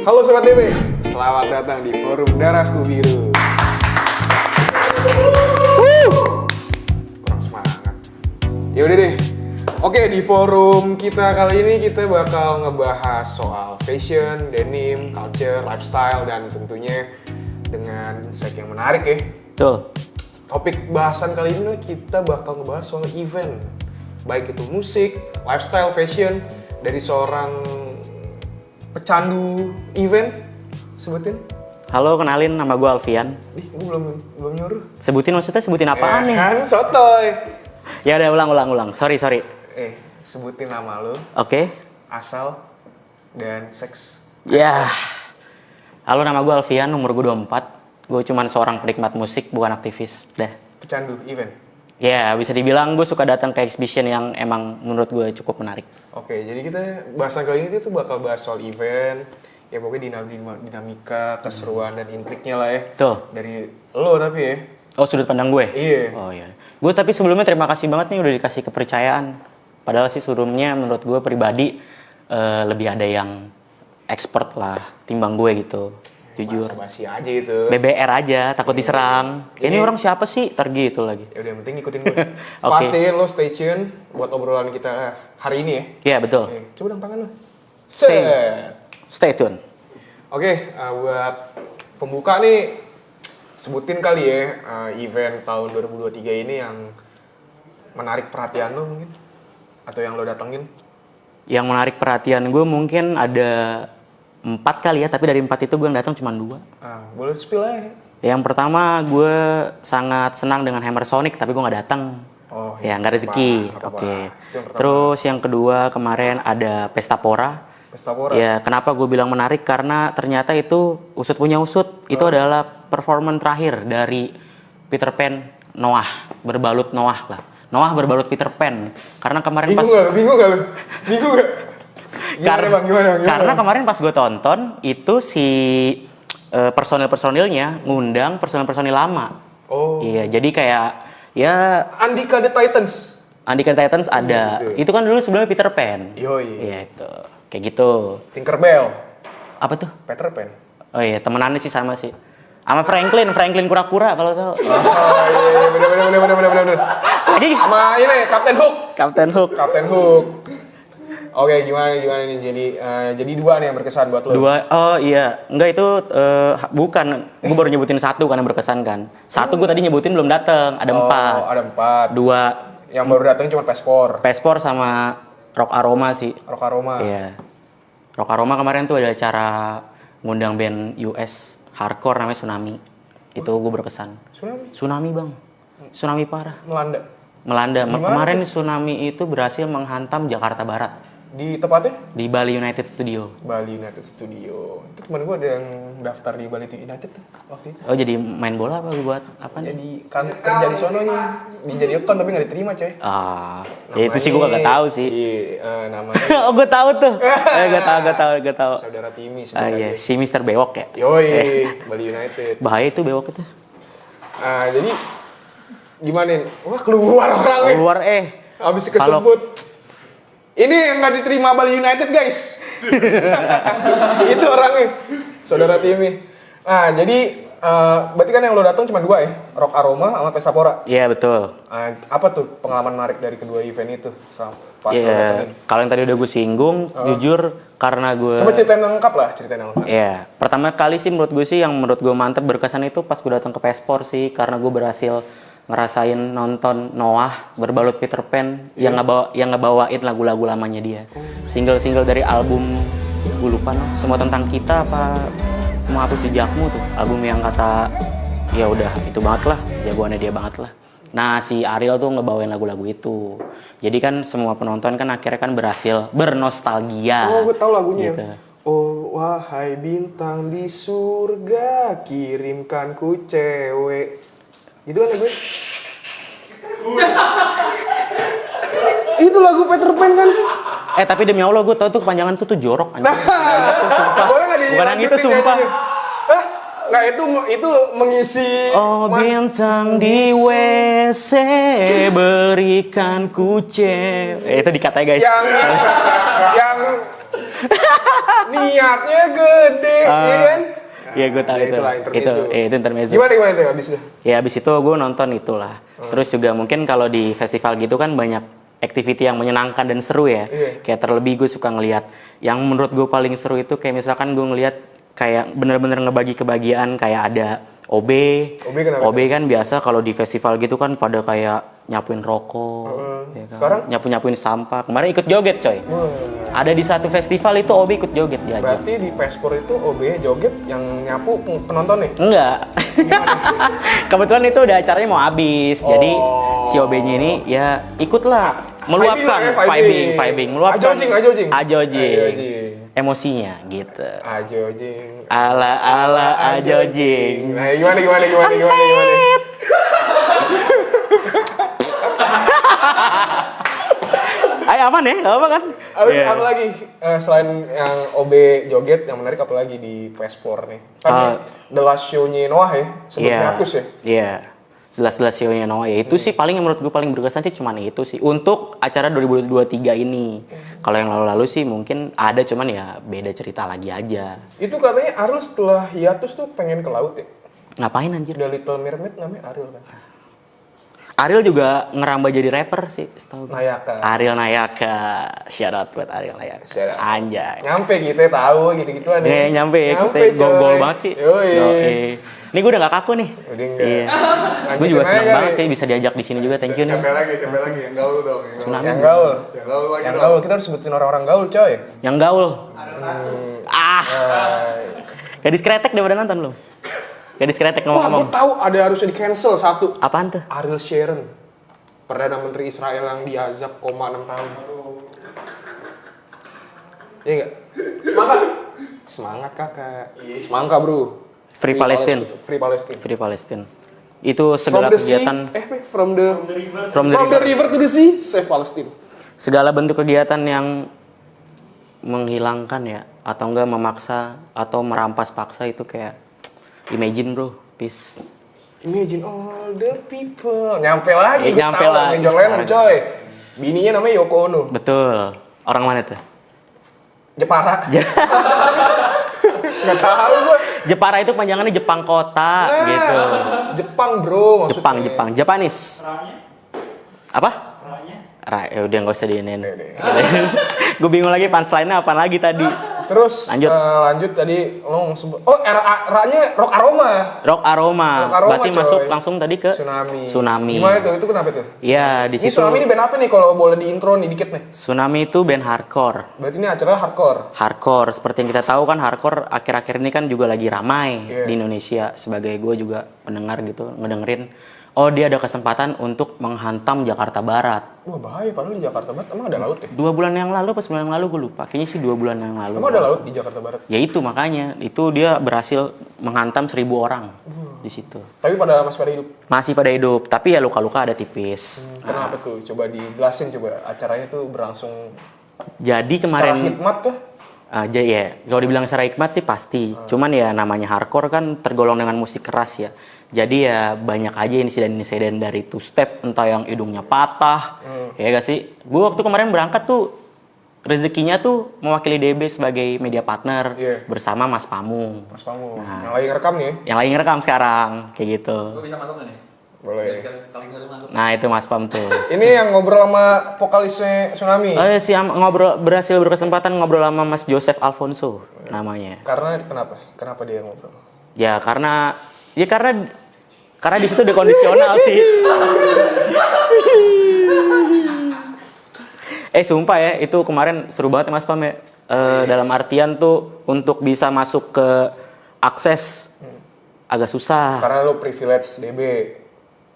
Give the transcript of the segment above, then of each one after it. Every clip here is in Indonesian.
Halo Sobat DB, selamat datang di Forum Darahku Biru. Kurang semangat. Yaudah deh. Oke, di forum kita kali ini kita bakal ngebahas soal fashion, denim, culture, lifestyle, dan tentunya dengan segmen yang menarik ya. Betul. Topik bahasan kali ini kita bakal ngebahas soal event. Baik itu musik, lifestyle, fashion, dari seorang pecandu event. Sebutin. Halo, kenalin, nama gue Alfian. Gue belum nyuruh. Sebutin maksudnya sebutin apaan nih? Kan sotoy. Ya udah ulang. Sorry. Sebutin nama lo, Oke. asal, dan seks. Ya. Halo, nama gue Alfian, umur gue 24. Gue cuman seorang penikmat musik, bukan aktivis. Dah. Pecandu event. Ya, bisa dibilang gue suka datang ke exhibition yang emang menurut gue cukup menarik. Oke, jadi kita bahasan kali ini tuh bakal bahas soal event. Ya pokoknya dinamika, keseruan, dan intriknya lah ya. Tuh. Dari lo tapi ya. Oh, sudut pandang gue? Iya. Oh iya. Gue tapi sebelumnya terima kasih banget nih udah dikasih kepercayaan. Padahal sih sebelumnya menurut gue pribadi lebih ada yang expert lah timbang gue gitu. Jujur. Basa-basi aja itu. BBR aja, takut diserang. Ini orang siapa sih? Tergi itu lagi. Ya udah, yang penting ikutin gue. Oke. Pastiin lo stay tune buat obrolan kita hari ini ya. Iya, betul. Oke, coba dong tangan lo. Stay tune. Oke, buat pembuka nih, sebutin kali ya event tahun 2023 ini yang menarik perhatian lo mungkin? Atau yang lo datengin? Yang menarik perhatian gue mungkin ada 4 kali ya, tapi dari 4 itu gue yang datang cuma 2. Boleh spill aja. Yang pertama gue sangat senang dengan Hammer Sonic, tapi gue nggak datang. Oh, ya nggak rezeki. Oke. Terus yang kedua kemarin ada Pesta Pora. Ya, kenapa gue bilang menarik? Karena ternyata itu usut punya usut. Itu adalah performan terakhir dari Peter Pan Noah, berbalut Noah lah. Noah berbalut Peter Pan. Karena kemarin Bingung gak lu? Gimana? Karena kemarin pas gue tonton, itu si personil-personilnya ngundang personil-personil lama. Oh. Iya, jadi kayak ya Andika the Titans ada. Gitu. Itu kan dulu sebelumnya Peter Pan. Yoi. Iya itu. Kayak gitu. Tinkerbell. Apa tuh? Peter Pan. Oh iya, temenannya sih sama sih. Sama Franklin kura-kura kalau tahu. Oh iya, bener. Jadi Sama ini Captain Hook. Captain Hook. Oke, gimana nih? Jadi 2 nih yang berkesan buat lo. 2. Oh iya, enggak itu bukan. Gue baru nyebutin 1 kan yang berkesan kan. 1 gue tadi nyebutin belum datang. Ada 4. Oh, ada 4. 2 yang baru datang cuma Pespor sama Rock Aroma sih. Rock Aroma. Iya. Rock Aroma kemarin tuh ada acara ngundang band US hardcore namanya Tsunami. Itu gue berkesan. Tsunami bang. Tsunami parah. Melanda. Kemarin tsunami itu berhasil menghantam Jakarta Barat. Di tepatnya? Di Bali United Studio. Itu temen gue ada yang daftar di Bali United tuh waktu itu. Oh, jadi main bola apa buat apa nih? Jadi kan kerja di sono nih. Jadi account tapi gak diterima coy. Ya itu sih gue gak tahu sih. Iya, namanya. Oh, gue tahu tuh. Gue tahu. Saudara Timi. Iya, si Mr. Bewok ya. Yoi, Bali United. Bahaya itu Bewok itu. Jadi gimana nih? Wah, keluar orangnya. Habis kesebut. Ini yang nggak diterima Bali United guys. Itu orangnya, saudara Timi. Jadi berarti kan yang lo datang cuma 2 ya, Rock Aroma sama Pesta Pora. Iya betul. Apa tuh pengalaman menarik dari kedua event itu? Pas lo datengin. Kalau yang tadi udah gue singgung, jujur karena gue. Coba ceritain lengkap. Iya. Pertama kali sih menurut gue mantep berkesan itu pas gue datang ke Pespor sih, karena gue berhasil ngerasain nonton Noah berbalut Peter Pan yang ngebawain lagu-lagu lamanya dia. Single-single dari album gue lupa Semua Tentang Kita apa Menghapus Jejakmu tuh. Album yang kata ya udah itu banget lah, jagoannya dia banget lah. Nah, si Ariel tuh ngebawain lagu-lagu itu. Jadi kan semua penonton kan akhirnya kan berhasil bernostalgia. Oh, gue tahu lagunya. Gitu. Oh, wahai bintang di surga, kirimkan ku cewek. Gitu kan gue. Itu lagu Peter Pan kan? Tapi demi Allah gue tau tuh kepanjangan tuh jorok anjing. Boleh enggak Bukan yang itu sumpah. Enggak, itu mengisi. Oh, bintang di WC berikan ku cewek. Itu dikata guys. Yang Niatnya gede, ya kan? Iya gue tahu itu. Itu intermezzo. Gimana tuh abis itu? Ya abis itu gue nonton itulah. Terus juga mungkin kalau di festival gitu kan banyak activity yang menyenangkan dan seru ya. Kayak terlebih gue suka ngelihat yang menurut gue paling seru itu kayak misalkan gue ngelihat kayak bener-bener ngebagi kebahagiaan kayak ada OB. OB kan biasa kalau di festival gitu kan pada kayak nyapuin rokok, ya kan? Sekarang nyapuin sampah. Kemarin ikut joget coy. Ada di satu festival itu OB ikut joget diajak. Berarti di Pespor itu OB joget yang nyapu penonton nih? Enggak. Kebetulan itu udah acaranya mau habis. Jadi si OB-nya ini ya ikutlah meluapkan vibing, meluapkan ajojing. Emosinya gitu. Ajojing. Ala ajojing. Nah, gimana? Ayo aman ya, nggak apa kan? Apa lagi selain yang OB joget yang menarik apa lagi di Pespor nih? Kan the last show-nya Noah ya, sebelumnya Akus ya? Iya. Jelas-jelas show-nya Noah ya. Itu sih paling yang menurut gue paling berkesan sih cuman itu sih. Untuk acara 2023 ini. Kalau yang lalu-lalu sih mungkin ada cuman ya beda cerita lagi aja. Itu katanya Ariel setelah hiatus tuh pengen ke laut ya? Ngapain anjir? The Little Mermaid namanya Ariel kan? Ariel juga ngerambah jadi rapper sih setahu gue. Nayaka. Ariel Nayaka. Shout out buat Ariel Nayaka. Anjay. Nyampe kita tahu gitu-gituan ya. Nyampe kita gol-gol banget sih. Yoi. Ini gue udah gak kaku nih. Udah enggak. Iya. Gue juga senang banget sih bisa diajak di sini juga. Thank you nih. Siapa lagi? Yang gaul dong. Yang gaul. Kita harus sebutin orang-orang gaul, coy. Yang gaul. Gadis kretek daripada nonton lu. Gadis kretek ngomong-ngomong. Wah, gue tahu ada harusnya di cancel satu. Apaan tuh? Ariel Sharon. Perdana Menteri Israel yang diazab 6 tahun. Iya enggak? Semangat kakak. Semangat bro. Free Palestine. Itu segala kegiatan from the river to the sea, save Palestine. Segala bentuk kegiatan yang menghilangkan ya atau enggak memaksa atau merampas paksa itu kayak imagine bro, peace. Imagine all the people. Nyampe lagi. John Lennon coy. Bininya namanya Yoko Ono. Betul. Orang mana tuh? Jepara. Nggak tahu gue. Jepara itu panjangannya Jepang kota gitu. Jepang bro maksudnya. Jepang. Japanese. Apa? Ya udah nggak usah diinin. Gue bingung lagi punchline-nya apa lagi tadi. Terus lanjut tadi lo sebut. R-nya Rock Aroma. Berarti masuk langsung tadi ke Tsunami. Gimana tuh? Itu kenapa tuh? Iya, di situ. Tsunami ini band apa nih kalau boleh di intro nih dikit nih? Tsunami itu band hardcore. Berarti ini acaranya hardcore. Hardcore, seperti yang kita tahu kan hardcore akhir-akhir ini kan juga lagi ramai di Indonesia. Sebagai gue juga pendengar gitu, ngedengerin. Oh dia ada kesempatan untuk menghantam Jakarta Barat. Wah bahaya, padahal di Jakarta Barat emang ada laut ya? 2 bulan yang lalu, pas bulan yang lalu gue lupa. Kayaknya sih 2 bulan yang lalu. Emang ada laut di Jakarta Barat? Ya itu makanya, itu dia berhasil menghantam 1.000 orang di situ. Tapi masih pada hidup? Masih pada hidup, tapi ya luka-luka ada tipis. Kenapa tuh? Coba dijelasin coba, acaranya tuh berlangsung. Jadi kemarin. Secara hikmat kah? Ya, kalau dibilang secara hikmat sih pasti. Cuman ya namanya hardcore kan tergolong dengan musik keras ya. Jadi ya banyak aja insiden-insiden dari two step, entah yang hidungnya patah, ya gak sih? Gue waktu kemarin berangkat tuh rezekinya tuh mewakili DB sebagai media partner bersama Mas Pamung. Nah, yang lagi ngerekam nih? Yang lagi ngerekam sekarang, kayak gitu. Gue bisa masuk gak nih? Boleh. Nah itu Mas Pam tuh. Ini yang ngobrol sama vokalisnya Tsunami? Berhasil berkesempatan ngobrol sama Mas Joseph Alfonso namanya. Karena kenapa? Kenapa dia ngobrol? Ya karena di situ udah kondisional sih. Sumpah ya, itu kemarin seru banget ya Mas Pam ya. Dalam artian tuh untuk bisa masuk ke akses agak susah. Karena lo privilege DB.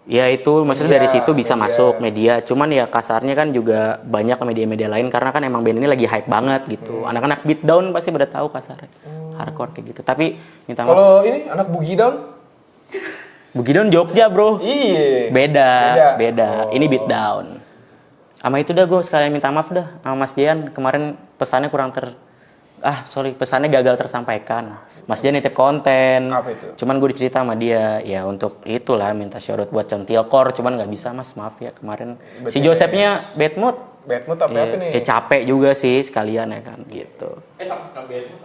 Ya itu maksudnya dari situ bisa masuk media. Cuman ya kasarnya kan juga banyak media-media lain karena kan emang band ini lagi hype banget gitu. Anak-anak beatdown pasti pada tahu kasarnya. Hardcore kayak gitu. Tapi minta maaf. Kalau ini anak Boogie Down? Boogie Down Jogja bro. Iya. Beda. Ini beatdown. Sama itu dah gue sekalian minta maaf dah sama Mas Dian. Kemarin pesannya pesannya gagal tersampaikan. Mas Dian nitip konten. Apa itu? Cuman gue dicerita sama dia, ya untuk itulah minta shoutout buat Centilcore, cuman nggak bisa Mas, maaf ya kemarin. Si Josephnya bad mood. bad mood apa apa nih? Capek juga sih sekalian ya kan gitu. Sama bad mood.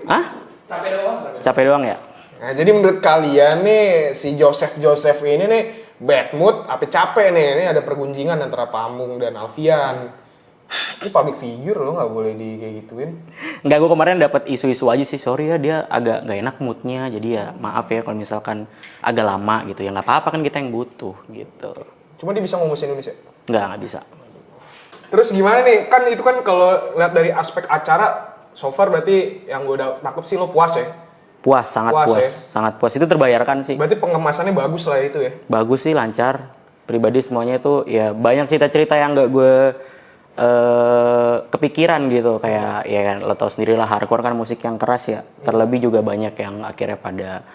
Hah? Capek doang. Capek doang ya? Nah, jadi menurut kalian nih si Joseph ini nih bad mood apa capek nih? Ini ada pergunjingan antara Pamung dan Alfian. Ini public figure lo nggak boleh di kayak gituin. Enggak, gue kemarin dapat isu-isu aja sih, sorry ya dia agak nggak enak moodnya, jadi ya maaf ya kalau misalkan agak lama gitu ya, nggak apa-apa kan kita yang butuh gitu. Cuma dia bisa ngomong bahasa Indonesia? Nggak bisa. Terus gimana nih, kan itu kan kalau lihat dari aspek acara, so far berarti yang gue udah tangkep sih lo puas ya? Puas, sangat puas, ya? Sangat puas, itu terbayarkan sih. Berarti pengemasannya bagus lah itu ya? Bagus sih, lancar, pribadi semuanya itu ya banyak cerita-cerita yang nggak gue kepikiran gitu, kayak ya kan lo tau sendiri lah, hardcore kan musik yang keras ya, terlebih juga banyak yang akhirnya pada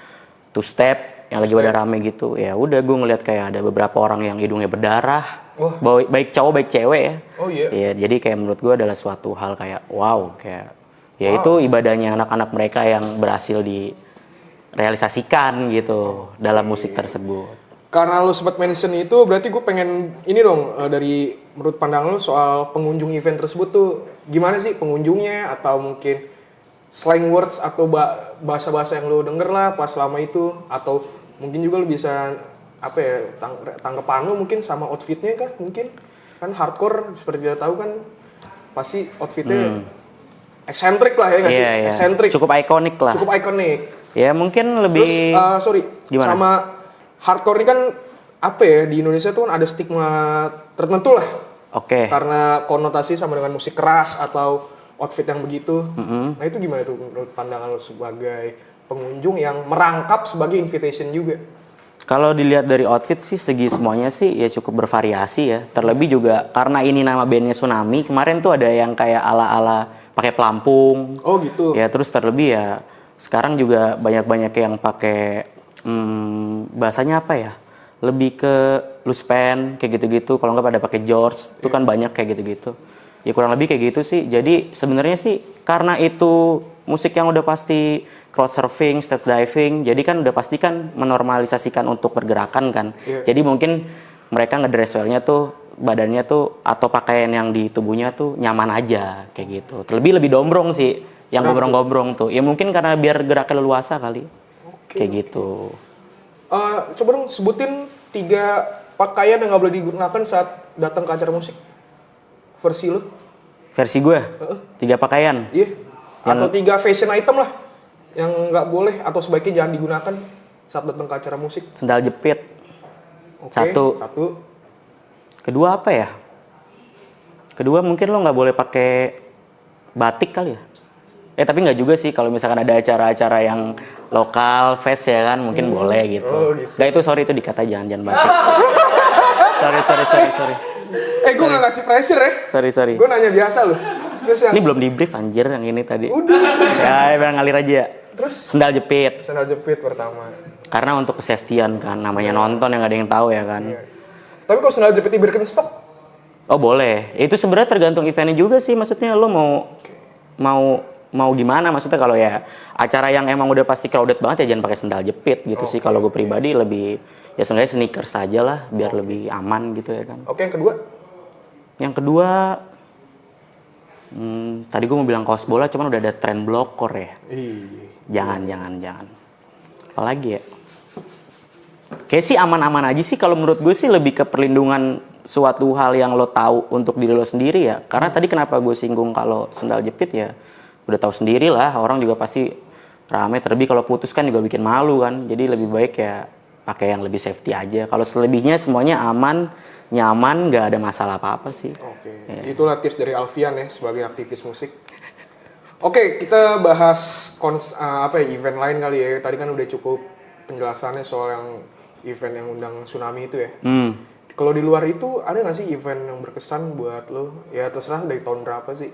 two step yang lagi pada rame gitu. Ya udah, gue ngeliat kayak ada beberapa orang yang hidungnya berdarah, baik cowok baik cewek ya. Oh iya. Ya, jadi kayak menurut gue adalah suatu hal kayak wow, kayak ya itu ibadahnya anak-anak mereka yang berhasil direalisasikan gitu dalam musik tersebut. Karena lo sempat mention itu, berarti gue pengen ini dong, dari menurut pandangan lo soal pengunjung event tersebut tuh gimana sih pengunjungnya, atau mungkin slang words atau bahasa-bahasa yang lo denger lah pas selama itu, atau mungkin juga lo bisa apa ya tanggapan lo mungkin sama outfitnya kah, mungkin kan hardcore seperti kita tahu kan pasti outfitnya eksentrik lah ya nggak sih? Iya. Eksentrik. Cukup ikonik lah. Cukup ikonik. Ya mungkin lebih. Terus gimana? Sama hardcore ini kan apa ya, di Indonesia tuh kan ada stigma tertentu lah. Oke. Karena konotasi sama dengan musik keras atau outfit yang begitu. Nah itu gimana tuh menurut pandangan lo sebagai pengunjung yang merangkap sebagai invitation juga? Kalau dilihat dari outfit sih segi semuanya sih ya cukup bervariasi ya. Terlebih juga karena ini nama bandnya Tsunami, kemarin tuh ada yang kayak ala-ala pakai pelampung. Oh gitu. Ya terus terlebih ya sekarang juga banyak-banyak yang pakai bahasanya apa ya? Lebih ke loose pen kayak gitu-gitu. Kalau nggak pada pakai George, itu kan banyak kayak gitu-gitu. Ya kurang lebih kayak gitu sih. Jadi sebenarnya sih karena itu musik yang udah pasti crowd surfing, stage diving, jadi kan udah pasti kan menormalisasikan untuk pergerakan kan. Jadi mungkin mereka ngedress wear-nya tuh badannya tuh atau pakaian yang di tubuhnya tuh nyaman aja kayak gitu. Terlebih lebih dombrong sih, yang gombrong-gombrong tuh. Ya mungkin karena biar geraknya leluasa kali. Kayak gitu. Coba dong sebutin 3 pakaian yang nggak boleh digunakan saat datang ke acara musik. Versi lu? Versi gue? 3 pakaian? Iya. Atau 3 fashion item lah yang nggak boleh atau sebaiknya jangan digunakan saat datang ke acara musik. Sendal jepit. Satu. Kedua apa ya? Kedua mungkin lo nggak boleh pakai batik kali ya? Tapi nggak juga sih, kalau misalkan ada acara-acara yang lokal, fest ya kan, mungkin boleh gitu. Oh, gitu. Nggak, itu sorry, itu dikata jangan batik. sorry. Gue nggak ngasih pressure ya. Sorry. Gue nanya biasa loh. Terus yang Ini belum di brief anjir yang ini tadi. udah. Ya, biar ngalir aja ya. Terus Sendal jepit. sandal jepit pertama. Karena untuk kesafetyan kan, namanya nonton yang nggak ada yang tahu ya kan. Tapi kalau sandal jepit di Birkenstock, Oh boleh. Itu sebenarnya tergantung eventnya juga sih. Maksudnya lo mau gimana? Maksudnya kalau ya acara yang emang udah pasti crowded banget ya jangan pakai sendal jepit gitu sih. Kalau gue pribadi lebih ya seenggaknya sneakers saja lah biar lebih aman gitu ya kan. Oke, yang kedua? Yang kedua tadi gue mau bilang kaos bola cuman udah ada tren blokor ya. Jangan. Apalagi ya? Kayak sih aman-aman aja sih kalau menurut gue sih, lebih ke perlindungan suatu hal yang lo tahu untuk diri lo sendiri ya. Karena tadi kenapa gue singgung kalau sendal jepit ya udah tahu sendiri lah, orang juga pasti rame, terlebih kalau putus kan juga bikin malu kan. Jadi lebih baik ya pakai yang lebih safety aja. Kalau selebihnya semuanya aman, nyaman, nggak ada masalah apa-apa sih. Oke. Itulah tips dari Alfian ya sebagai aktivis musik. Oke, kita bahas event lain kali ya. Tadi kan udah cukup penjelasannya soal yang event yang undang Tsunami itu ya. Kalau di luar itu ada nggak sih event yang berkesan buat lo? Ya terserah dari tahun berapa sih.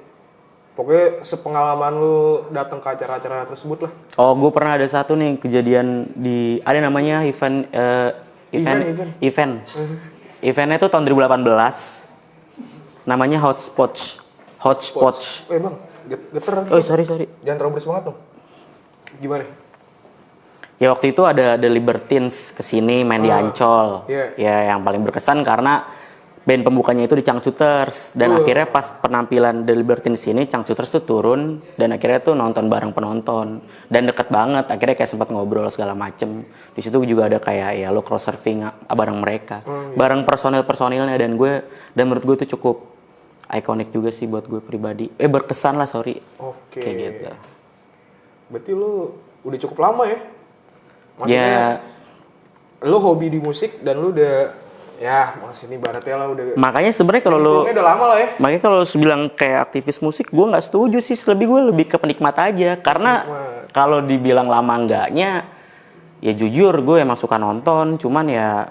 Pokoknya sepengalaman lo datang ke acara-acara tersebut lah. Oh, gue pernah ada satu nih kejadian ada namanya event. Eventnya itu tahun 2018. Namanya Hotspots. Bang, geter. Oh, sorry. Jangan terlalu bersemangat dong. Gimana? Ya waktu itu ada The Libertines kesini main di Ancol. Yeah. Ya yang paling berkesan karena band pembukanya itu di Changcuters dan akhirnya pas penampilan The Libertines ini Changcuters tuh turun dan akhirnya tuh nonton bareng penonton dan deket banget, akhirnya kayak sempat ngobrol segala macem. Di situ juga ada kayak ya lo cross surfing bareng mereka, bareng personilnya dan menurut gue itu cukup ikonik juga sih buat gue pribadi, berkesan lah Oke. kayak gitu. Berarti lu udah cukup lama ya? Maksudnya Ya, lu hobi di musik dan lu udah ya masih ini baratnya lah udah. makanya sebenarnya kalau lo Nyemplungnya udah lama lah ya. makanya kalau bilang kayak aktivis musik, gue nggak setuju sih. Gue lebih ke penikmat aja. Karena kalau dibilang lama enggaknya, ya jujur gue emang suka nonton. Cuman ya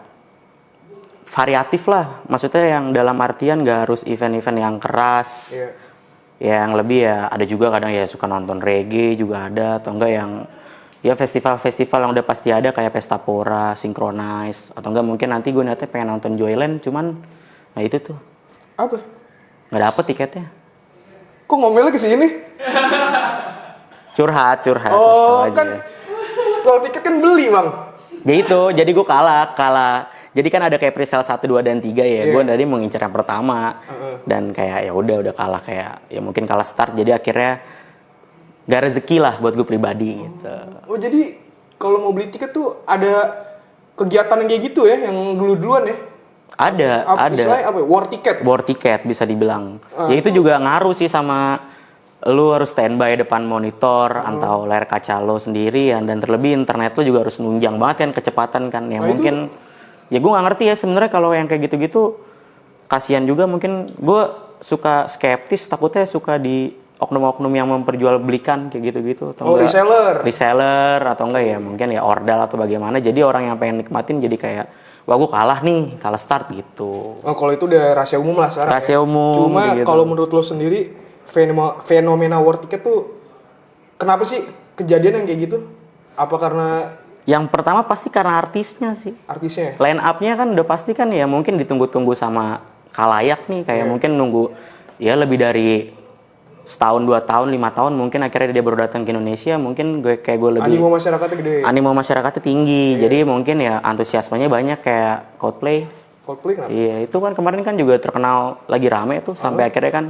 variatif lah. Maksudnya yang dalam artian nggak harus event-event yang keras. Iya. Yang lebih ya ada juga kadang ya suka nonton reggae juga ada. Atau enggak yang ya festival-festival yang udah pasti ada kayak Pesta Pora, Synchronize, atau enggak mungkin nanti gue nanti pengen nonton Joyland, cuman nah itu tuh Apa? nggak dapet tiketnya. Kok ngomelnya ke sini? Curhat Oh, gitu aja. kan kalau tiket kan beli, Bang. Ya itu, jadi gue kalah. Jadi kan ada kayak presale 1, 2, dan 3 ya. Gue tadi mau ngincer yang pertama. Dan kayak ya udah kalah kayak ya mungkin kalah start. Jadi akhirnya gak rezeki lah buat gue pribadi gitu. Oh, jadi kalau mau beli tiket tuh ada kegiatan yang kayak gitu ya, yang duluan ya? Ada. Istilahnya apa ya? War ticket bisa dibilang. Ya itu juga ngaruh sih sama lu harus standby depan monitor atau layar kaca lo sendirian, dan terlebih internet lo juga harus nunjang banget kan kecepatan kan. Ya mungkin ya gue nggak ngerti ya sebenarnya kalau yang kayak gitu-gitu, kasihan juga. Mungkin gue suka skeptis, takutnya suka di oknum-oknum yang memperjualbelikan kayak gitu-gitu atau reseller atau enggak ya mungkin ya ordal atau bagaimana. Jadi orang yang pengen nikmatin jadi kayak wah gue kalah start gitu. Oh, kalau itu udah rahasia umum lah sekarang. Rahasia umum. Cuma gitu. kalau menurut lo sendiri fenomena war ticket tuh kenapa sih kejadian yang kayak gitu? Apa karena yang pertama pasti karena artisnya sih. Artisnya? Line up-nya kan udah pasti kan ya mungkin ditunggu-tunggu sama khalayak nih, kayak mungkin nunggu ya lebih dari setahun, 2 tahun, 5 tahun mungkin akhirnya dia baru datang ke Indonesia. Mungkin gue lebih Animo masyarakatnya gede. Animo masyarakatnya tinggi. Jadi mungkin ya antusiasmenya banyak kayak Coldplay Kenapa? Iya, itu kan kemarin kan juga terkenal lagi rame tuh sampai akhirnya kan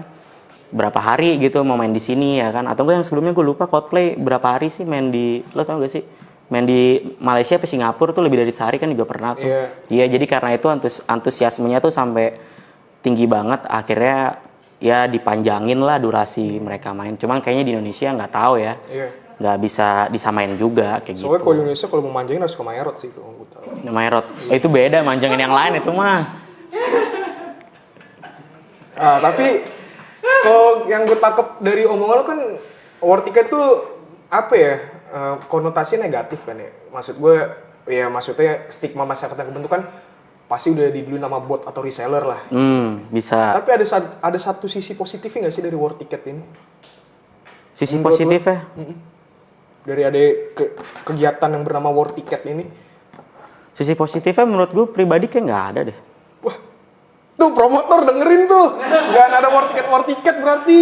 berapa hari gitu mau main di sini ya kan. Atau enggak yang sebelumnya gue lupa Coldplay berapa hari sih main di, lo tau gak sih? Main di Malaysia atau Singapura tuh lebih dari sehari kan juga pernah tuh. Iya, jadi karena itu antusiasmenya tuh sampai tinggi banget, akhirnya ya dipanjangin lah durasi mereka main. Cuman kayaknya di Indonesia nggak tahu ya. Nggak bisa disamain juga kayak gitu. Soalnya kalau di Indonesia kalau mau manjangin harus ke Maerot sih itu. Maerot. Itu beda manjangin yang lain itu mah. Tapi kalau yang gue tangkap dari omongan lo kan war ticket tuh apa ya? Konotasinya negatif kan ya. Maksud gue ya maksudnya stigma masyarakat yang kebentuk kan pasti udah dibeli nama bot atau reseller lah. Bisa. Tapi ada satu sisi positifnya nggak sih dari war ticket ini? Sisi positifnya? Dari ada kegiatan yang bernama war ticket ini? Sisi positifnya menurut gue pribadi kayak nggak ada deh. Wah, tuh promotor dengerin tuh. Jangan ada war ticket berarti.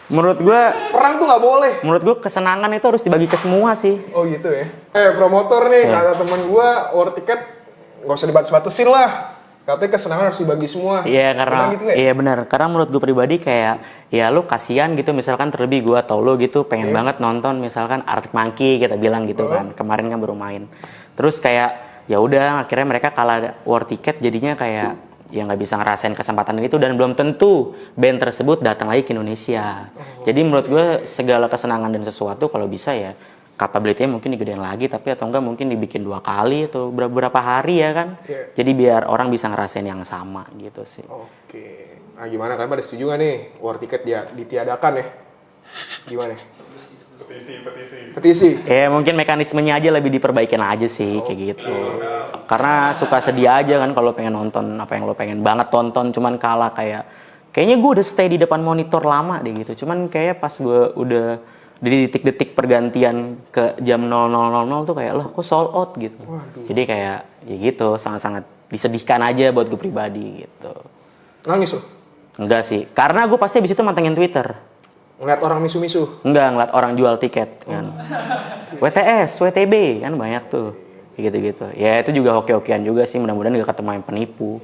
Menurut gue perang tuh nggak boleh. Menurut gue kesenangan itu harus dibagi ke semua sih. Oh gitu ya. Promotor nih kata teman gue war ticket nggak usah dibatas-batasin lah. Katanya kesenangan harus dibagi semua. Iya karena gitu gak? Iya benar. Karena menurut gue pribadi kayak ya lu kasihan gitu, misalkan terlebih gue atau lu gitu pengen banget nonton misalkan Arctic Monkey kita bilang gitu kan. Kemarin kan baru main. Terus kayak ya udah akhirnya mereka kalah war ticket, jadinya kayak ya nggak bisa ngerasain kesempatan itu, dan belum tentu band tersebut datang lagi ke Indonesia. Jadi menurut gue segala kesenangan dan sesuatu kalau bisa ya capability-nya mungkin digedein lagi, tapi atau enggak mungkin dibikin 2 kali atau beberapa hari ya kan. Jadi biar orang bisa ngerasain yang sama gitu sih. Oke. Nah gimana, kalian pada setuju nggak nih war ticket dia ditiadakan ya? Gimana? Petisi. Ya mungkin mekanismenya aja lebih diperbaikin aja sih kayak gitu. Karena suka sedih aja kan kalau pengen nonton apa yang lo pengen banget tonton, cuman kalah kayaknya gue udah stay di depan monitor lama deh gitu. Cuman kayak pas gue udah di detik-detik pergantian ke jam 00.00 tuh kayak loh kok sold out gitu. Jadi kayak ya gitu, sangat-sangat disedihkan aja buat gue pribadi gitu. Nangis lo? Enggak sih, karena gue pasti abis itu mantengin Twitter. Ngeliat orang misu-misu? Enggak, ngeliat orang jual tiket kan. WTS, WTB kan banyak tuh. Gitu-gitu. Ya itu juga hoki-hokian juga sih, mudah-mudahan gak ketemu yang penipu.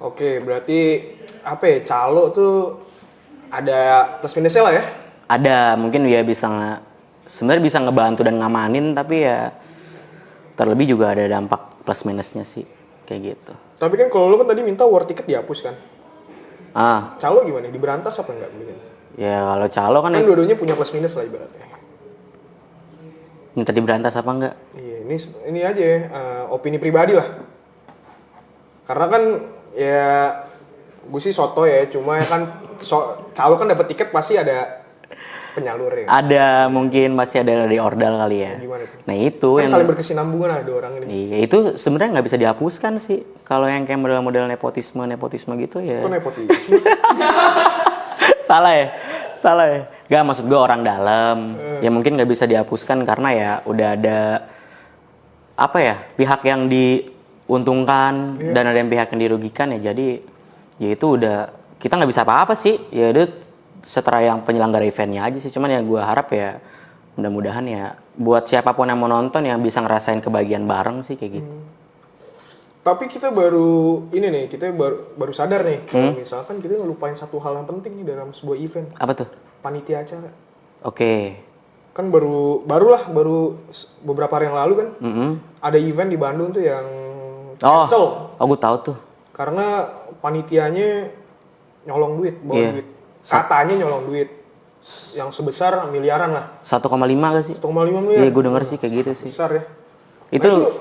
Oke, berarti apa ya? Calo tuh ada plus minusnya lah ya? Ada, mungkin dia sebenarnya bisa ngebantu dan ngamanin, tapi ya terlebih juga ada dampak plus minusnya sih, kayak gitu. Tapi kan kalau lo kan tadi minta war ticket dihapus kan? Calo gimana? Diberantas apa enggak? Ya kalau calo kan dua-duanya punya plus minus lah ibaratnya. minta diberantas apa enggak? Iya, ini aja ya, opini pribadi lah. Karena kan ya gue sih soto ya, cuma ya kan calo kan dapat tiket pasti ada penyalurnya. Ada, mungkin masih ada dari ordal kali ya. Gimana tuh? Nah itu kan yang saling berkesinambungan lah dua orang ini. Iya, itu sebenarnya nggak bisa dihapuskan sih. Kalau yang kayak model-model nepotisme gitu ya. Kok nepotisme? Salah ya? Gak, maksud gue orang dalam. Ya mungkin nggak bisa dihapuskan karena ya udah ada apa ya, pihak yang diuntungkan dan ada yang pihak yang dirugikan ya. Jadi ya itu udah, kita nggak bisa apa-apa sih. Ya itu setara yang penyelenggara eventnya aja sih. Cuman ya gue harap ya mudah-mudahan ya buat siapapun yang mau nonton yang bisa ngerasain kebahagiaan bareng sih kayak gitu. Tapi kita baru sadar nih kalau misalkan kita ngelupain satu hal yang penting nih dalam sebuah event. Apa tuh? Panitia acara. Oke. Kan baru beberapa hari yang lalu kan ada event di Bandung tuh yang cancel. Oh, gue tahu tuh. Karena panitianya nyolong duit, bawa duit. Katanya nyolong duit yang sebesar miliaran lah. 1,5 gak sih? 1,5 miliar. Iya, gue denger sih kayak gitu sih. Besar ya. Itu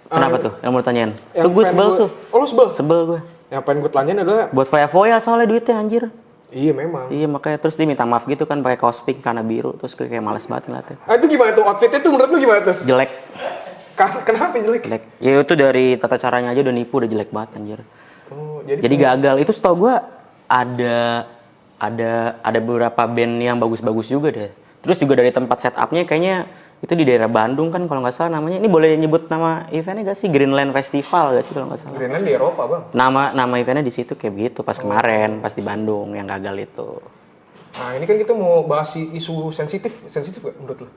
kenapa tuh yang mau tanyain? Tuh gue sebel tuh. Oh, lu sebel? Sebel gue. Yang pengen gue tanyain adalah buat foya-foya soalnya duitnya anjir. Iya memang. Iya, makanya terus dia minta maaf gitu kan pakai kaos pink celana biru, terus kayak males banget ngeliatnya. Itu gimana tuh outfitnya tuh menurut lu gimana tuh? Jelek. Kenapa jelek? Ya itu dari tata caranya aja udah nipu, udah jelek banget anjir. Oh, jadi gagal. Itu setahu gue ada beberapa band yang bagus-bagus juga deh. Terus juga dari tempat setupnya kayaknya itu di daerah Bandung kan kalau nggak salah namanya. Ini boleh nyebut nama eventnya gak sih? Greenland Festival gak sih kalau nggak salah? Greenland di Eropa bang. Nama eventnya di situ kayak begitu pas kemarin, pas di Bandung yang gagal itu. Nah ini kan kita mau bahas isu sensitif gak menurut lo?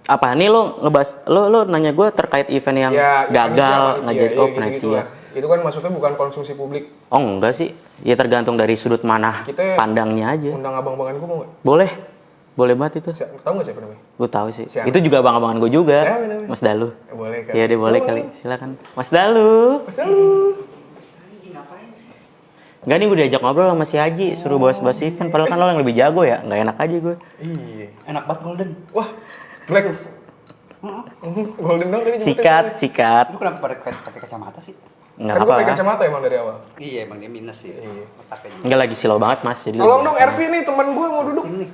Apa nih lo ngebahas lo nanya gue terkait event yang gagal ngajak panitia. Itu kan maksudnya bukan konsumsi publik. Oh enggak sih, ya tergantung dari sudut mana kita pandangnya aja. Undang abang-abangan gue mau nggak? Boleh banget itu. Tahu nggak siapa namanya? Gue tahu sih. Siapa? Itu juga abang-abangan gue juga. Siapa namanya? Mas Dalu. Boleh kali. Iya dia boleh kali. Silakan. Mas Dalu. Enggak nih gue diajak ngobrol sama si Haji, suruh bahas event. Padahal kan lo yang lebih jago ya, nggak enak aja gue. Iya. Enak banget Golden. Wah, black. Golden dong tadi. Sikat. Lu kenapa pakai kacamata sih? Enggak apa-apa. Kan gue pakai ya. kacamata emang dari awal. Iya, emang dia minus sih. Iya. Enggak lagi silau banget Mas. Jadi tolong dong Ervi nih teman gue mau duduk. Ini.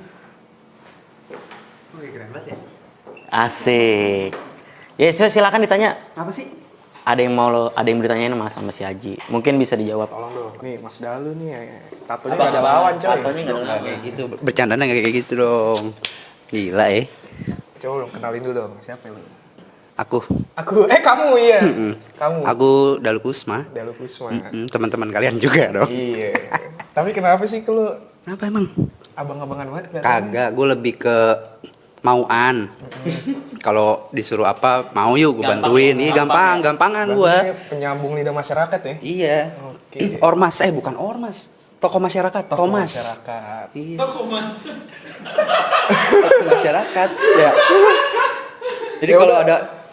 Wih, keren banget ya. Asik. Ya silakan ditanya. Apa sih? Ada yang ditanyain Mas sama si Haji. Mungkin bisa dijawab. Tolong dong. Nih Mas Dalu nih, tatonya nggak ada lawan coy. Tatonya nggak ada lawan. Kayak gitu. Bercandanya nggak kayak gitu dong. Gila ya. Coba dong kenalin dulu dong. Siapa lu? Aku, kamu iya. Kamu. Aku Dalu Kusma. Dalu Kusma. Teman-teman kalian juga dong. Iya. Tapi kenapa sih kalau Kenapa emang? abang-abangan banget kelihatannya? Kagak, gue lebih ke mauan. Kalau disuruh apa, mau yuk gue bantuin. Iya gampangan gue. Berarti penyambung lidah masyarakat ya? Iya. Oke. Ormas, bukan ormas. Tokoh masyarakat, Thomas. Masyarakat. Iya. Tokoh masyarakat. Ya. Jadi kalau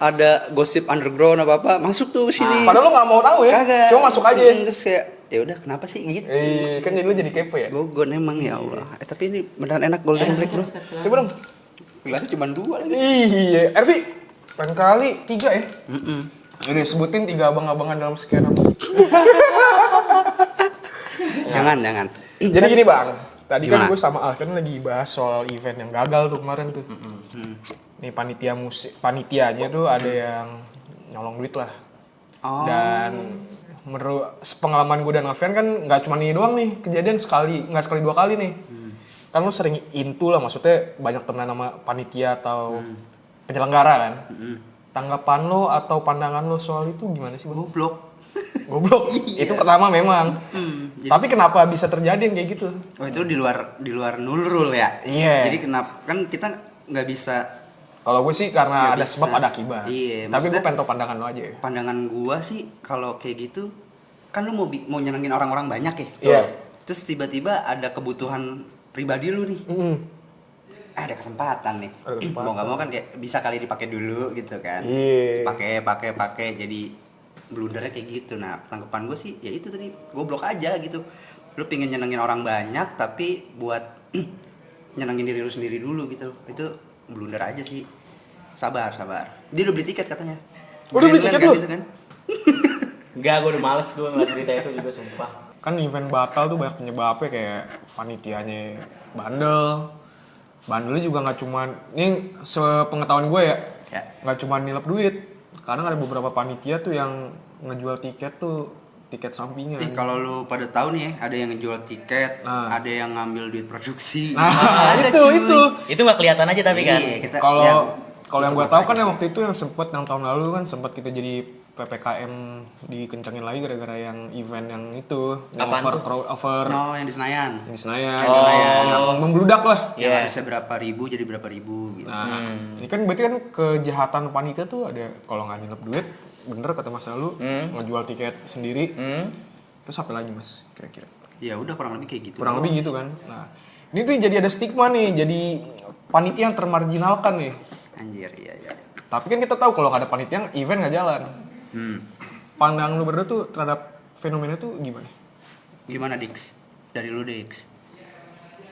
ada gosip underground apa masuk tuh sini. Padahal lo nggak mau tahu ya? Kagak. Cuma masuk aja. Terus kayak ya udah kenapa sih gitu? Kan jadi lo jadi kepo ya? Gogon emang ya Allah. Tapi ini beneran enak Golden Black bro. Coba dong. Gelasnya cuma 2 lagi. Iya, Ervi. Lain kali 3 ya? Ini sebutin 3 abang-abangan dalam sekian nama. Jangan. Jadi gini bang, tadi Gimana? kan gue sama Alvin lagi bahas soal event yang gagal tuh kemarin tuh. Nih panitianya tuh ada yang nyolong duit lah. Oh. Dan menurut pengalaman gue dan Alvin kan nggak cuma ini doang nih kejadian nggak sekali 2 kali nih. Kan lo sering into lah, maksudnya banyak temen nama panitia atau penyelenggara kan. Tanggapan lo atau pandangan lo soal itu gimana sih bang? Goblok. Itu pertama memang. Tapi kenapa bisa terjadi yang kayak gitu? Oh itu di luar nulrul ya. Iya. Jadi kenapa kan kita nggak bisa. Kalau gue sih karena Nggak ada bisa. sebab ada akibat. Iya, Tapi gue maksudnya- pengen tau pandangan lo aja. Pandangan gua sih kalau kayak gitu kan lu mau nyenengin orang-orang banyak ya. Iya. Terus tiba-tiba ada kebutuhan pribadi lu nih. Ada kesempatan nih. Ada kesempatan. Mau nggak mau kan kayak bisa kali dipakai dulu gitu kan. Iya. Pakai jadi blundernya kayak gitu. Nah, tanggapan gue sih ya itu tadi, goblok aja gitu. Lu pengen nyenengin orang banyak tapi buat nyenengin diri lu sendiri dulu gitu. Itu blunder aja sih. Sabar. Dia udah beli tiket katanya. Udah beli tiket lu? Gitu kan? Enggak, gue udah males gue ngeliat berita itu juga sumpah. Kan event batal tuh banyak penyebabnya, kayak panitianya bandel. Bandelnya juga nggak cuman, ini sepengetahuan gue ya, nggak cuma nilep duit. Kadang ada beberapa panitia tuh yang ngejual tiket tuh tiket sampingan. Kalau lu pada tahu nih ya, ada yang ngejual tiket, Nah. ada yang ngambil duit produksi. Nah, Ada, itu cuy. itu. Itu nggak kelihatan aja tapi kan. Iya, kita- Kalau yang itu gue tahu kan makanya. yang waktu itu yang sempet yang tahun lalu kan sempat kita jadi PPKM dikencengin lagi gara-gara yang event yang itu, yang Apaan tuh? crowd over No, yang di Senayan. di Senayan, Oh. yang membludak lah. Yang Iya. harusnya berapa ribu jadi berapa ribu gitu. Nah, ini kan berarti kan kejahatan panitia tuh ada, kalau nggak nilep duit, bener kata Mas Lalu, ngejual tiket sendiri. Terus apa lagi Mas, kira-kira? Ya udah kurang lebih kayak gitu. Kurang lebih gitu kan. Nah, ini tuh jadi ada stigma nih, jadi panitia yang termarginalkan nih. Anjir, iya. Tapi kan kita tahu kalau nggak ada panitia, event nggak jalan. Pandang lu berdua tuh terhadap fenomena tuh gimana? Gimana Dix? Dari lu Dix.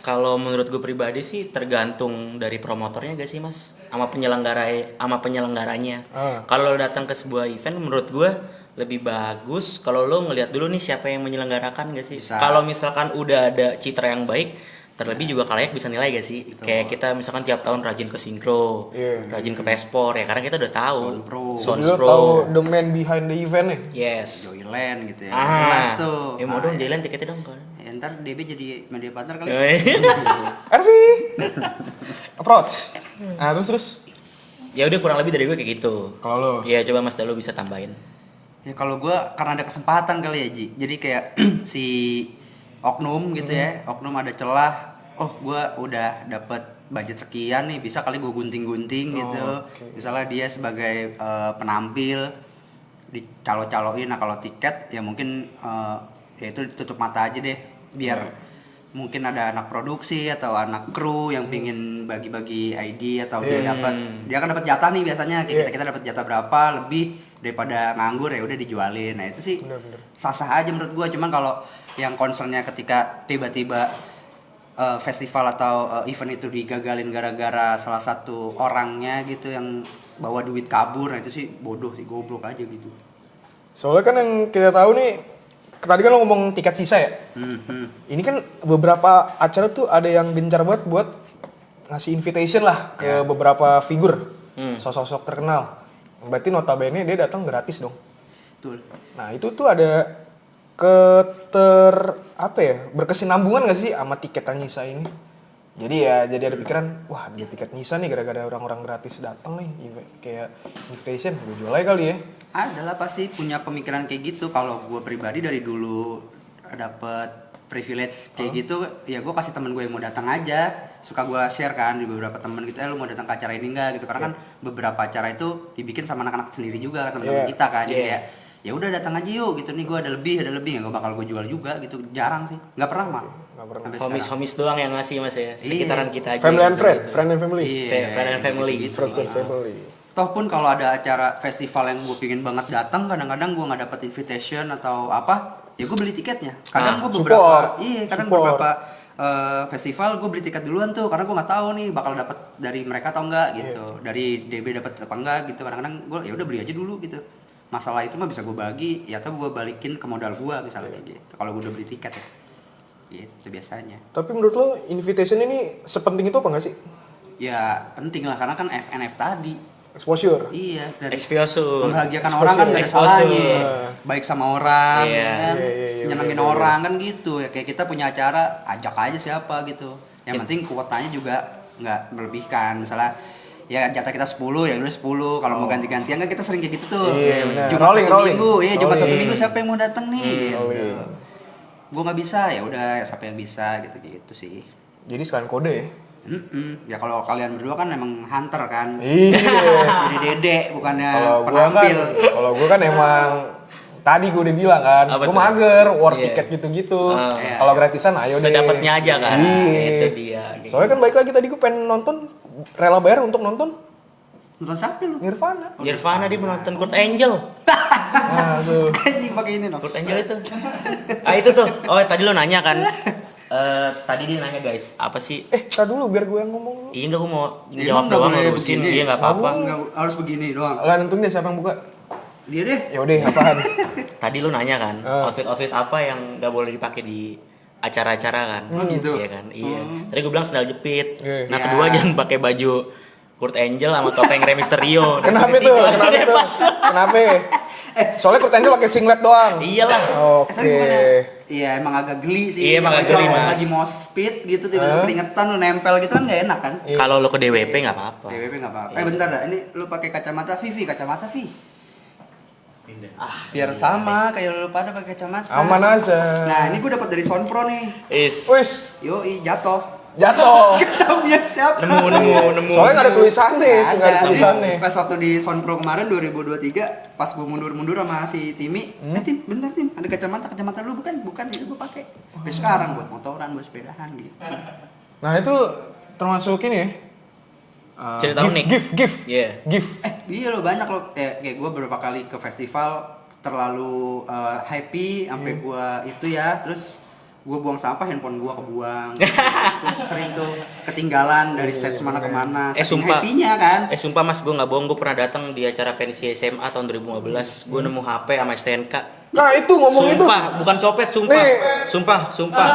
Kalau menurut gue pribadi sih tergantung dari promotornya gak sih mas, sama penyelenggaranya. Kalau lo datang ke sebuah event, menurut gue lebih bagus kalau lo ngelihat dulu nih siapa yang menyelenggarakan gak sih. Bisa. Kalau misalkan udah ada citra yang baik, terlebih juga kalayak bisa nilai gak sih. Kayak kita misalkan tiap tahun rajin ke sinkro, rajin ke pespor ya, karena kita udah tahu. Sound Lu tahu the man behind the event nih. Yes. Joyland gitu ya. Jelas tuh. Ya mau dong jalan tiketnya dong kan. Ya, ntar DB jadi media partner kali. Ervi approach. Nah terus Ya udah kurang lebih dari gue kayak gitu. kalau lo Ya coba Mas Dalu bisa tambahin. Ya kalau gue karena ada kesempatan kali ya Ji. Jadi kayak si oknum gitu ya, oknum ada celah. Oh gue udah dapet budget sekian nih, bisa kali gue gunting-gunting gitu. Misalnya dia sebagai penampil dicalo-caloin. Nah kalau tiket ya mungkin ya itu tutup mata aja deh, biar mungkin ada anak produksi atau anak kru yang pingin bagi-bagi ID atau dia kan dapat jatah nih biasanya, kayak kita dapat jatah berapa lebih daripada nganggur, ya udah dijualin. Nah itu sih sah-sah aja menurut gua. Cuman kalau yang concernnya ketika tiba-tiba festival atau event itu digagalin gara-gara salah satu orangnya gitu yang bawa duit kabur, nah itu sih bodoh sih, goblok aja gitu. soalnya kan yang kita tahu nih, tadi kan lo ngomong tiket sisa ya. Ini kan beberapa acara tuh ada yang gencar banget buat ngasih invitation lah ke beberapa figur, sosok-sosok terkenal. Berarti notabene dia datang gratis dong. Betul. Nah itu tuh ada berkesinambungan gak sih sama tiket Nyisa ini? Jadi ada pikiran, wah dia tiket Nyisa nih gara-gara orang-orang gratis datang nih, kayak invitation, gue jual aja kali ya. Adalah pasti punya pemikiran kayak gitu. Kalau gue pribadi dari dulu dapet privilege kayak gitu, ya gue kasih temen gue yang mau datang aja. Suka gue share kan di beberapa temen gitu, lu mau datang ke acara ini enggak gitu. Karena kan beberapa acara itu dibikin sama anak-anak sendiri juga, temen-temen kita kan. Jadi kayak ya udah datang aja yuk gitu, nih gue ada lebih ya gue bakal gue jual juga gitu. Jarang sih, nggak pernah mah. Homies doang yang ngasih mas ya, sekitaran kita aja. Family and yang friend, gitu. friend and family. Friend and family. Friends and family. Toh pun kalau ada acara festival yang gue pingin banget datang, kadang-kadang gue nggak dapet invitation atau apa, ya gue beli tiketnya. Kadang gue beberapa, beberapa festival gue beli tiket duluan tuh, karena gue nggak tahu nih bakal dapet dari mereka atau enggak gitu, dari DB dapet apa enggak gitu. Kadang-kadang gue ya udah beli aja dulu gitu. Masalah itu mah bisa gue bagi, ya atau gue balikin ke modal gue misalnya kayak gitu. Kalau gue udah beli tiket ya, gitu biasanya. Tapi menurut lo invitation ini sepenting itu apa nggak sih? Ya penting lah, karena kan FNF tadi. Exposure. Iya, dari Exposure. membahagiakan orang kan gak ada salahnya. Baik sama orang, Iya. kan? Iya, Nyenengin orang kan gitu. Ya kayak kita punya acara, ajak aja siapa gitu. Yang penting kuotanya juga nggak melebihkan. Misalnya ya jatah kita 10 ya udah 10. Kalau mau ganti-gantian kan kita sering kayak gitu tuh. Iya, benar. Jumat Rolling. satu minggu, Jumat satu Rolling. minggu siapa yang mau datang nih? Gitu. Rolling. Gue nggak bisa, ya udah siapa yang bisa gitu sih. Jadi sekalian kode ya. Ya kalau kalian berdua kan emang hunter kan. Iya. Jadi dedek bukannya Kalau penampil. gua kan emang tadi gue udah bilang kan, Apa gue tuh? mager, war Iya. tiket gitu-gitu. Iya. Kalau gratisan ayo deh. Sedapatnya aja kan. Iya. Itu dia. Soalnya kan balik lagi tadi gue pengen nonton, rela bayar untuk nonton Nonton siapa lu? Nirvana. Nirvana dia menonton Kurt Angel. Nah, tuh. Anjing pakai ini Kurt Angel itu. Itu tuh. Oh, tadi lo nanya kan. Tadi dia nanya guys, apa sih? Tar dulu biar gue yang ngomong. Iya enggak, gue mau Ya, jawab emang nggak doang, boleh ngurusin. begini? Iya enggak apa-apa. Nggak, harus begini doang. Lah nentuin deh siapa yang buka. Dia deh. Ya udah, apaan? Tadi lu nanya kan, Ah. outfit apa yang nggak boleh dipakai di acara-acara kan? Oh, gitu? Iya kan, iya. Tadi gue bilang sandal jepit. Iya. Nah Ya. kedua jangan pakai baju Kurt Angel sama topeng Rey Mysterio. Kenapa itu? Kenapa itu? Kenapa? Soalnya Kurt Angel pakai singlet doang. Iyalah. Oke. Tapi bukannya, iya emang agak geli sih. Iya, emang agak Apalagi geli, kalau Mas. Lagi mau speed gitu tiba-tiba keringetan lu nempel gitu kan nggak enak kan? Kalau lo ke DWP nggak apa-apa. DWP nggak apa-apa. Bentar dah, ini lu pakai kacamata Vi. Biar sama kayak lu pada pakai kacamata. Aman aja. Nah, ini gue dapat dari Soundpro nih. Wis, Yoi, jatuh. jatuh. Kita punya siapa? Nemu. Soalnya nggak ada tulisannya, nggak ada Ada. tulisannya. Pas waktu di Soundpro kemarin 2023, pas gue mundur sama si Timi, Tim, bentar Tim, ada kacamata lu bukan? Jadi gue pakai. Tapi sekarang buat motoran, buat sepedahan gitu. Nah itu termasuk ini ya. Cerita unik. Gift. Iya. Gift. Iya lo banyak lo, kayak gue beberapa kali ke festival terlalu happy sampai gue itu ya, terus gue buang sampah, handphone gue kebuang. Tuh, sering tuh ketinggalan dari stage mana ke mana. Saking Sumpah. happy-nya kan. Sumpah mas, gue nggak bohong, gue pernah datang di acara pensi SMA tahun 2015. Gue nemu HP sama STNK. Nah itu ngomong itu. Sumpah, bukan copet, sumpah. Nih. Sumpah.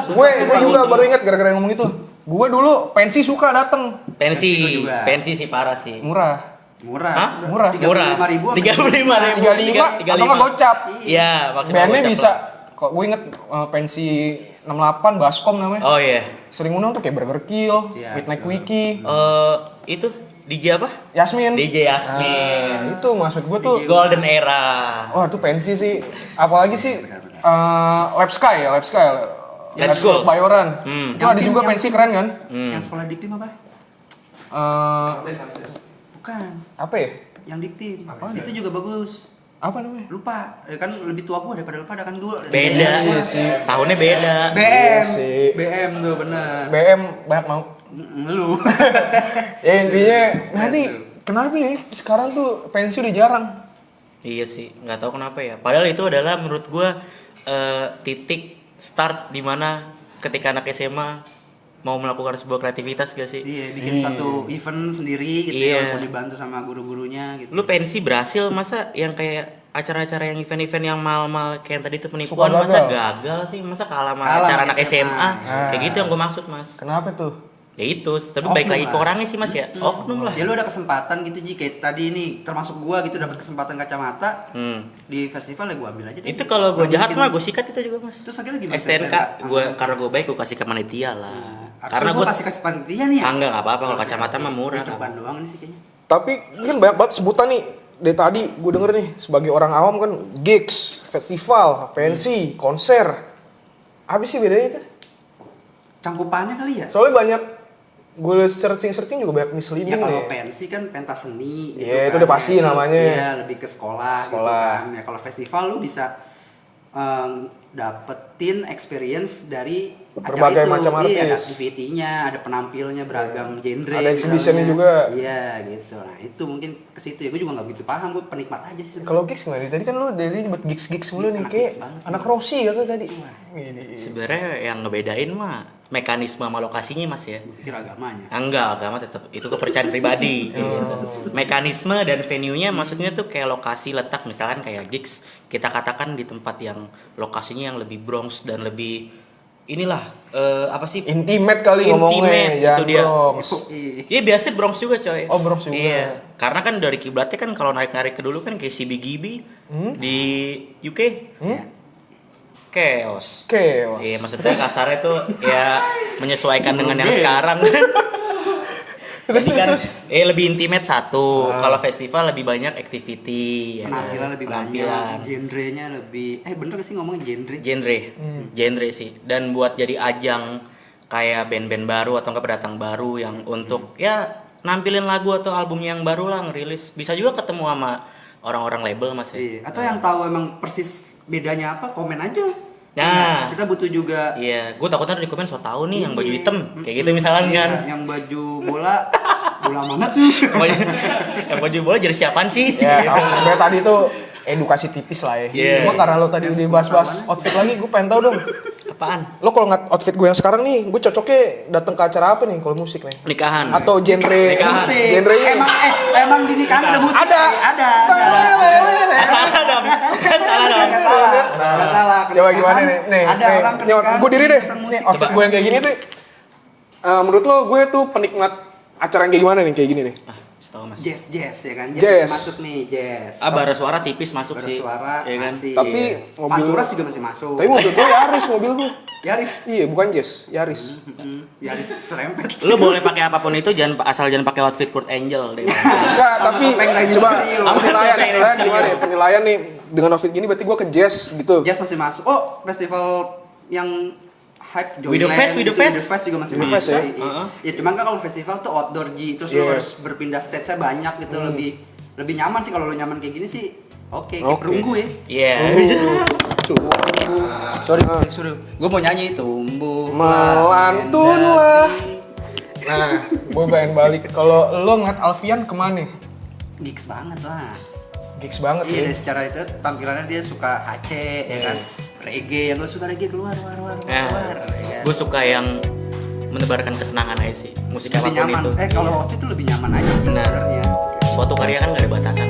Gue juga baru ingat gara-gara ngomong itu. Gue dulu pensi suka dateng. Pensi juga. sih parah sih. Murah. Murah. Murah. 35.000. 35 atau nggak gocap. Iya, maksimal Bandnya gocap bisa. lah. Kok gue inget pensi 68 Baskom namanya. Oh iya. Sering undang tuh kayak Burger Kill, Iya, Midnight Wiki, Itu DJ apa? Yasmin. DJ Yasmin. Nah, itu maksud gue tuh. Golden Era. Wah itu pensi sih. Apalagi sih Lab Sky. Let's Go. Bayoran. Itu ada juga pensi keren kan? Yang sekolah diktim apa? Eh, Bukan. apa ya? Yang diktim. Itu juga bagus. Apa namanya? Lupa. Kan lebih tua gue daripada lu pada kan dulu. Beda. Iya sih. Tahunnya beda. Iya BM. sih. BM tuh bener. BM banyak mau. Lu. Ya intinya, nah nih kenapa ya sekarang tuh pensi udah jarang. Iya sih, nggak tahu kenapa ya. Padahal itu adalah menurut gua titik start dimana ketika anak SMA mau melakukan sebuah kreativitas gak sih? Iya, bikin satu event sendiri gitu ya, Iya. walaupun dibantu sama guru-gurunya gitu. Lu pensi berhasil, masa yang kayak acara-acara yang event-event yang mal-mal kayak yang tadi itu Suka penipuan masa gagal. gagal sih? Masa kalah sama Kalah acara sama anak SMA? SMA. Kayak gitu yang gue maksud mas. Kenapa tuh? Ya itu, tapi Oknum baik lagi lah. ke orangnya sih mas ya. Oknum lah. Ya lu ada kesempatan gitu Ji, kayak tadi ini termasuk gua gitu dapat kesempatan kacamata di festival ya gua ambil aja deh. Itu kalau gue Nggak jahat mungkin- mah gue sikat itu juga mas. Terus akhirnya gimana? STNK, karena gue baik gue kasih ke panitia lah. Karena gua kasih panitia nih ya. Enggak apa-apa, kalau kacamata mah murah. Ini ceban doang ini sih kayaknya. Tapi kan banyak banget sebutan nih. Dari tadi gue denger nih sebagai orang awam kan gigs, festival, pensi, konser. Apa sih bedanya itu? Cangkupannya kali ya? Soalnya banyak gue searching juga banyak misleading Ya kalau nih. pensi kan pentas seni gitu. Iya, itu kan. udah pasti Ya, namanya. Iya, lebih ke sekolah. Sekolah. Gitu kan. Ya kalau festival lu bisa dapetin experience dari Berbagai acara itu. macam Iya, ada artis. activity-nya, ada penampilnya beragam genre. Ada exhibition-nya juga. Iya, gitu. Nah, itu mungkin ke situ ya. Gue juga nggak begitu paham, gue penikmat aja sih. sebenarnya. Kalau gigs gimana? Tadi kan lu dari buat gigs mulu nih Anak kayak gigs banget. anak Rossi gitu tadi. Gini. Sebenarnya yang ngebedain mah mekanisme sama lokasinya mas ya. Kira agamanya. Enggak, agama tetap itu kepercayaan pribadi. Gitu. Mekanisme dan venue-nya maksudnya tuh kayak lokasi letak, misalkan kayak gigs kita katakan di tempat yang lokasinya yang lebih Bronx dan lebih inilah apa sih? Intimate kali ngomongnya, Intimate, jangan itu dia. Bronx. Iya biasa Bronx juga coy. Oh, Bronx juga. Iya, karena kan dari kiblatnya kan kalau narik-narik ke dulu kan kayak CBGB di UK. Chaos. Iya, maksudnya kasarnya tuh ya menyesuaikan dengan yang sekarang. Jadi kan lebih intimate satu. Kalau festival lebih banyak activity, ya kan? Penampilan lebih Penampilan. banyak, genrenya lebih bener gak sih ngomongin genre? Genre sih. Dan buat jadi ajang kayak band-band baru atau enggak pendatang baru yang untuk ya nampilin lagu atau albumnya yang baru lah, ngerilis. Bisa juga ketemu sama orang-orang label Mas ya. Iya. Atau yang tahu emang persis bedanya apa, komen aja. Nah, Kita butuh juga. iya, gue takutnya di komen so tau nih yang baju Iya. hitam, kayak gitu misalnya Iya, kan. Yang baju bola, bola mana tuh? Yang baju bola jadi siapaan sih? Ya, sebenarnya tadi tuh edukasi tipis lah ya. Iya. Cuma karena lo tadi udah bahas-bahas outfit lagi, gue pengen tahu dong. Apaan? Lo kalau ngeliat outfit gue yang sekarang nih, gue cocoknya datang ke acara apa nih kalau musik nih? Nikahan. Atau genre Nikahan. Musik. Genrenya Emang di nikahan ada musik? Ada. Ada. Salah dong. Salah dong. Nggak salah. Nggak salah. Coba gimana nih? Nih, Ada orang pernikahan gue diri deh. nonton Nih, musik. outfit gue yang kayak gini tuh. Menurut lo gue tuh penikmat acara yang kayak gimana nih? Kayak gini nih. Setahu Mas. Jazz ya kan? Jazz. Masih masuk nih, jazz. Bara suara tipis masuk sih. Bersuara Iya kan? masih. Tapi mobil- Panturas juga masih masuk. Tapi mobil gue Yaris, mobil gue. Yaris. Iya, bukan Jazz, Yaris. Yaris serempet. Lu boleh pakai apapun itu, asal jangan pakai outfit Kurt Angel deh. Enggak, tapi Topeng Rey coba Mysterio. penilaian, Topeng Rey penilaian gimana ya? Penilaian nih dengan outfit gini berarti gue ke Jazz gitu. Jazz masih masuk. Oh, festival yang hype With the Fest, Joyland, With the gitu, Fest. With the Fest juga masih With the masuk. Fest ya? Iya. Ya cuman kan kalau festival tuh outdoor terus lu Iya. harus berpindah stage-nya banyak gitu, lebih nyaman sih kalau lu nyaman kayak gini sih. Oke, kayak Oke. perunggu ya. Iya. Sorry. Suruh, gue mau nyanyi tumbuh Melantunlah. Nah, gue pengen balik. Kalau lo ngeliat Alfian kemana? gigs banget lah. Gigs banget Iya, ya. dari secara itu tampilannya dia suka HC ya kan. Reggae, yang gue suka reggae keluar. Nah, ya kan? gue suka yang menebarkan kesenangan aja sih. Musik Lebih apapun nyaman. itu. Kalau waktu itu lebih nyaman aja sih Benar. sebenarnya. Suatu karya kan gak ada batasan